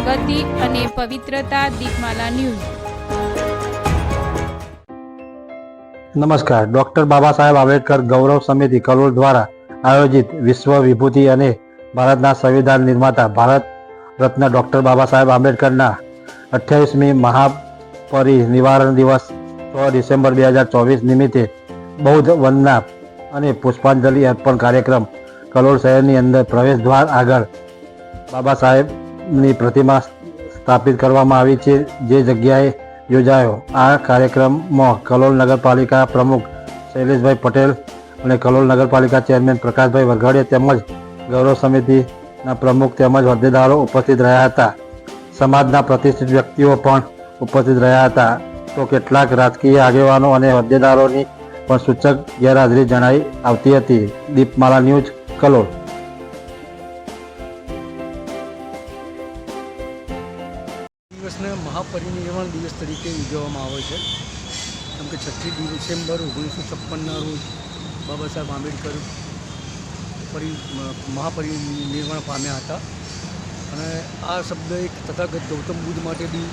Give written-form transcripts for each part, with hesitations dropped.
પ્રગતિ અને પવિત્રતા દીપમાલા ન્યૂઝ। નમસ્કાર। ડૉક્ટર બાબા સાહેબ આંબેડકર ગૌરવ સમિતિ કલોલ દ્વારા આયોજિત વિશ્વ વિભૂતિ અને ભારતના સંવિધાન નિર્માતા ભારત રત્ન ડૉક્ટર બાબા સાહેબ આંબેડકરના 28મી મહાપરિનિર્વાણ દિવસ 6 ડિસેમ્બર 2024 નિમિત્તે બૌદ્ધ વંદના અને પુષ્પાંજલિ અર્પણ કાર્યક્રમ કલોલ શહેરની અંદર પ્રવેશ દ્વાર આગળ બાબા સાહેબની પ્રતિમા સ્થાપિત કરવામાં આવી છે, જે જગ્યાએ યોજાયો। આ કાર્યક્રમમાં કલોલ નગરપાલિકા પ્રમુખ શૈલેષભાઈ પટેલ અને કલોલ નગરપાલિકા ચેરમેન પ્રકાશભાઈ વરઘડિયા તેમજ ગૌરવ સમિતિના પ્રમુખ તેમજ હોદ્દેદારો ઉપસ્થિત રહ્યા હતા। સમાજના પ્રતિષ્ઠિત વ્યક્તિઓ પણ ઉપસ્થિત રહ્યા હતા, તો કેટલાક રાજકીય આગેવાનો અને હોદ્દેદારોની પણ સૂચક ગેરહાજરી જણાઈ આવતી હતી। દીપમાલા ન્યૂઝ કલોલ। દિવસને મહાપરિનિર્વાણ દિવસ તરીકે ઉજવવામાં આવે છે, કેમ કે 6 ડિસેમ્બર 1956ના રોજ બાબા સાહેબ આંબેડકર મહાપરિનિર્વાણ પામ્યા હતા। અને આ શબ્દ એક તથાગત ગૌતમ બુદ્ધ માટે બી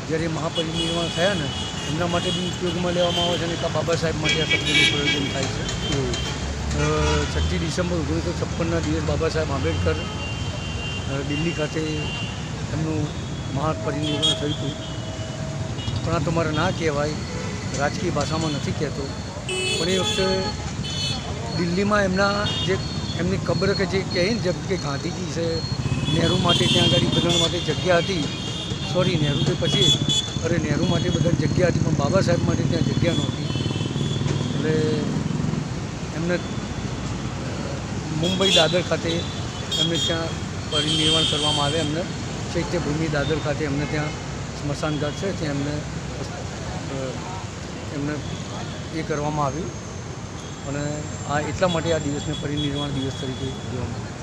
જ્યારે મહાપરિનિર્વાણ થયા ને એમના માટે બી ઉપયોગમાં લેવામાં આવે છે, અને બાબા સાહેબ માટે આ શબ્દનું પ્રયોજન થાય છે। 6 ડિસેમ્બર 1956ના દિવસ બાબા સાહેબ આંબેડકર દિલ્હી ખાતે એમનું મહાપરિનિર્વાણ થયું હતું। પણ આ તો મારે ના કહેવાય, રાજકીય ભાષામાં નથી કહેતો, પણ એ વખતે દિલ્હીમાં એમની કબ્ર કે જે કહે ને જેમ કે ગાંધીજી છે, નહેરુ માટે ત્યાં આગળ બધા માટે જગ્યા હતી, સોરી નહેરુથી પછી નહેરુ માટે બધા જગ્યા હતી, પણ બાબા સાહેબ માટે ત્યાં જગ્યા નહોતી, એટલે એમને મુંબઈ દાદર ખાતે એમને ત્યાં પરિનિર્વાણ કરવામાં આવે। એમને ચૈત્યભૂમિ દાદર ખાતે એમને ત્યાં સ્મશાન ઘાટ છે, ત્યાં એમને એ કરવામાં આવ્યું, અને આ એટલા માટે આ દિવસને પરિનિર્વાણ દિવસ તરીકે ઉજવવામાં આવે।